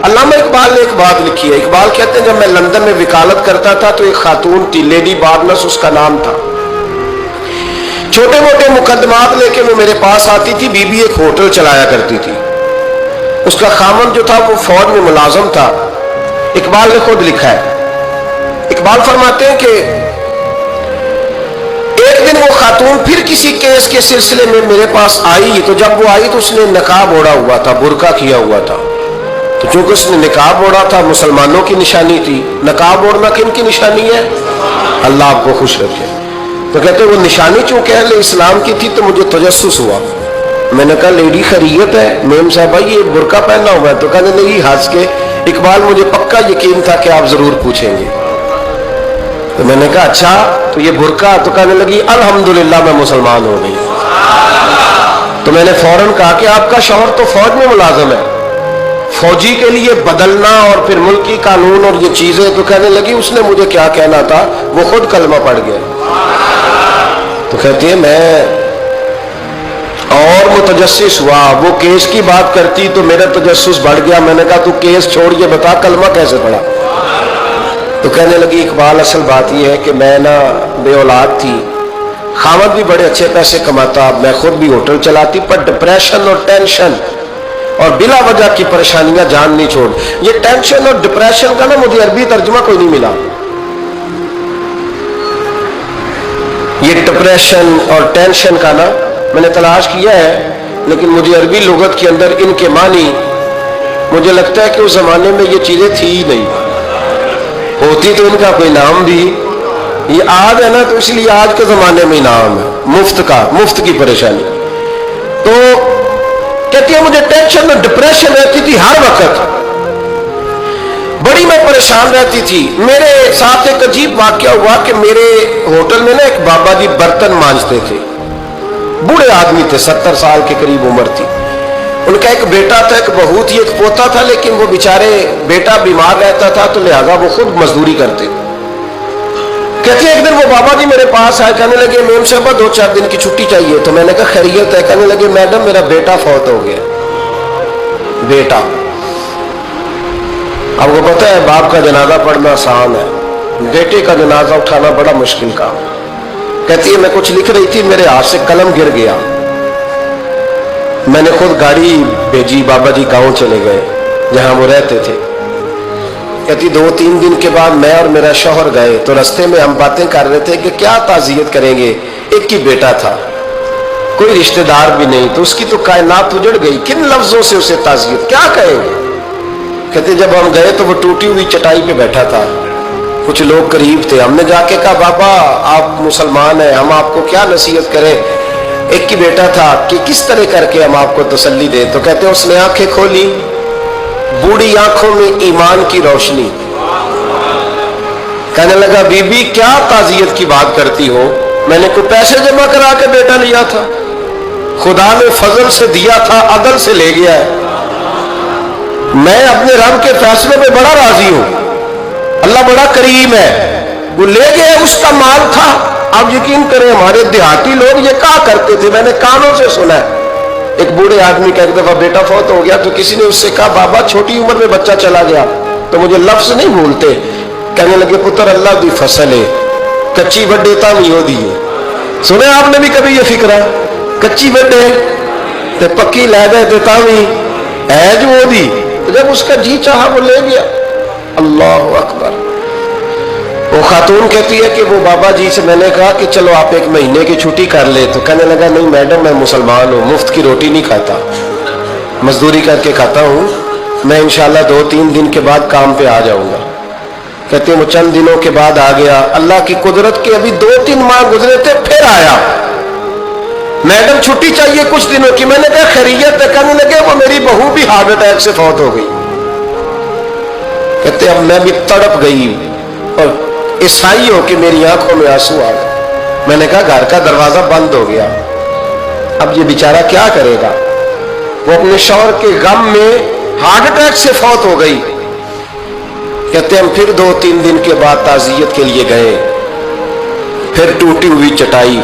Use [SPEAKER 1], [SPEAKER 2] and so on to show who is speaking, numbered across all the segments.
[SPEAKER 1] علامہ اقبال نے ایک بات لکھی ہے. اقبال کہتے ہیں جب میں لندن میں وکالت کرتا تھا تو ایک خاتون تھی, لیڈی بارنس اس کا نام تھا. چھوٹے موٹے مقدمات لے کے وہ میرے پاس آتی تھی. بی بی ایک ہوٹل چلایا کرتی تھی. اس کا خامن جو تھا وہ فوج میں ملازم تھا. اقبال نے خود لکھا ہے, اقبال فرماتے ہیں کہ ایک دن وہ خاتون پھر کسی کیس کے سلسلے میں میرے پاس آئی. تو جب وہ آئی تو اس نے نقاب اوڑھا ہوا تھا, برقع کیا ہوا تھا. تو چونکہ اس نے نقاب اوڑھا تھا مسلمانوں کی نشانی تھی. نقاب اوڑھنا کن کی نشانی ہے؟ اللہ آپ کو خوش رکھے. تو کہتے وہ نشانی چونکہ اہل اسلام کی تھی تو مجھے تجسس ہوا. میں نے کہا لیڈی خیریت ہے؟ میم صاحبہ یہ برقع پہنا ہوا ہے. تو کہنے لگی ہنس کے, اقبال مجھے پکا یقین تھا کہ آپ ضرور پوچھیں گے. تو میں نے کہا اچھا تو یہ برقع؟ تو کہنے لگی الحمدللہ میں مسلمان ہو گئی. تو میں نے فوراً کہا کہ آپ کا شوہر تو فوج میں ملازم ہے, فوجی کے لیے بدلنا اور پھر ملکی قانون اور یہ چیزیں. تو کہنے لگی اس نے مجھے کیا کہنا تھا, وہ خود کلمہ پڑھ گیا. تو کہتی ہے میں اور متجسس ہوا. وہ کیس کی بات کرتی تو میرا تجسس بڑھ گیا. میں نے کہا تو کیس چھوڑ یہ بتا کلمہ کیسے پڑھا؟ تو کہنے لگی اقبال اصل بات یہ ہے کہ میں نا بے اولاد تھی, خاوند بھی بڑے اچھے پیسے کماتا, میں خود بھی ہوٹل چلاتی, پر ڈپریشن اور ٹینشن اور بلا وجہ کی پریشانیاں جان نہیں چھوڑ. یہ ٹینشن اور ڈپریشن کا نا مجھے عربی ترجمہ کوئی نہیں ملا. یہ ڈپریشن اور ٹینشن کا نا میں نے تلاش کیا ہے, لیکن مجھے عربی لغت کے اندر ان کے معنی مجھے لگتا ہے کہ اس زمانے میں یہ چیزیں تھی ہی نہیں. ہوتی تو ان کا کوئی نام بھی, یہ آج ہے نا تو اس لیے آج کے زمانے میں نام ہے مفت کا, مفت کی پریشانی. تو کہتی ہے مجھے ٹینشن اور ڈپریشن رہتی تھی ہر وقت, بڑی میں پریشان رہتی تھی. میرے ساتھ ایک عجیب واقعہ ہوا کہ میرے ہوٹل میں نا ایک بابا جی برتن مانجتے تھے, بوڑھے آدمی تھے, 70 سال کے قریب عمر تھی. ان کا ایک بیٹا تھا, ایک بہو تھی, ایک پوتا تھا, لیکن وہ بیچارے بیٹا بیمار رہتا تھا تو لہذا وہ خود مزدوری کرتے. کہتے ہیں ایک دن وہ بابا جی میرے پاس آئے, کہنے لگے میم صاحبہ 2-4 دن کی چھٹی چاہیے. تو میں نے کہا خیریت ہے؟ کہنے لگے میڈم میرا بیٹا فوت ہو گیا. بیٹا, اب کو پتہ ہے باپ کا جنازہ پڑھنا آسان ہے, بیٹے کا جنازہ اٹھانا بڑا مشکل کام. کہتی ہے میں کچھ لکھ رہی تھی, میرے ہاتھ سے قلم گر گیا. میں نے خود گاڑی بھیجی, بابا جی گاؤں چلے گئے جہاں وہ رہتے تھے. کہتی 2-3 دن کے بعد میں اور میرا شوہر گئے تو رستے میں ہم باتیں کر رہے تھے کہ کیا تعزیت کریں گے, ایک ہی بیٹا تھا, کوئی رشتہ دار بھی نہیں, تو اس کی تو کائنات اجڑ گئی, کن لفظوں سے اسے تعزیت کیا کہیں گے. کہتے جب ہم گئے تو وہ ٹوٹی ہوئی چٹائی پہ بیٹھا تھا, کچھ لوگ قریب تھے. ہم نے جا کے کہا بابا آپ مسلمان ہیں, ہم آپ کو کیا نصیحت کریں, ایک ہی بیٹا تھا, کہ کس طرح کر کے ہم آپ کو تسلی دیں. تو کہتے اس نے آنکھیں کھولی, بوڑھی آنکھوں میں ایمان کی روشنی. کہنے لگا بی بی کیا تعزیت کی بات کرتی ہو, میں نے کوئی پیسے جمع کرا کے بیٹا لیا تھا, خدا نے فضل سے دیا تھا, عدل سے لے گیا ہے. میں اپنے رب کے فیصلے میں بڑا راضی ہوں, اللہ بڑا کریم ہے, وہ لے گیا, اس کا مال تھا. آپ یقین کریں ہمارے دیہاتی لوگ یہ کہا کرتے تھے, میں نے کانوں سے سنا ہے. ایک بوڑھے آدمی کا ایک دفعہ بیٹا فوت ہو گیا تو کسی نے اس سے کہا بابا چھوٹی عمر میں بچہ چلا گیا تو مجھے لفظ نہیں بھولتے. کہنے لگے پتر اللہ دی فصل ہے, کچی بڈے تا نہیں ہو دی. سنے آپ نے بھی کبھی یہ فکر ہے, کچی بڈے تے پکی لے گئے تے تاوی ہے جو ہو دی. جب اس کا جی چاہا وہ لے گیا. اللہ اکبر. وہ خاتون کہتی ہے کہ وہ بابا جی سے میں نے کہا کہ چلو آپ 1 مہینے کی چھٹی کر لے. تو کہنے لگا نہیں میڈم میں مسلمان ہوں, مفت کی روٹی نہیں کھاتا, مزدوری کر کے کھاتا ہوں, میں انشاءاللہ 2-3 دن کے بعد کام پہ آ جاؤں گا. کہتے ہیں وہ چند دنوں کے بعد آ گیا. اللہ کی قدرت کے ابھی 2-3 ماہ گزرے تھے پھر آیا. میڈم چھٹی چاہیے کچھ دنوں کی. میں نے کہا خیریت ہے؟ کہنے لگے وہ میری بہو بھی ہارٹ اٹیک سے فوت ہو گئی. کہتے اب میں بھی تڑپ گئی اور عیسائی ہو کہ میری آنکھوں میں آنسو آ گئے. میں نے کہا گھر کا دروازہ بند ہو گیا, اب یہ بیچارہ کیا کرے گا. وہ اپنے شوہر کے غم میں ہارٹ اٹیک سے فوت ہو گئی. کہتے ہم پھر 2-3 دن کے بعد تعزیت کے لیے گئے, پھر ٹوٹی ہوئی چٹائی,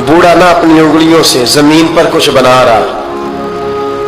[SPEAKER 1] بوڑھا نہ اپنی انگلیوں سے زمین پر کچھ بنا رہا.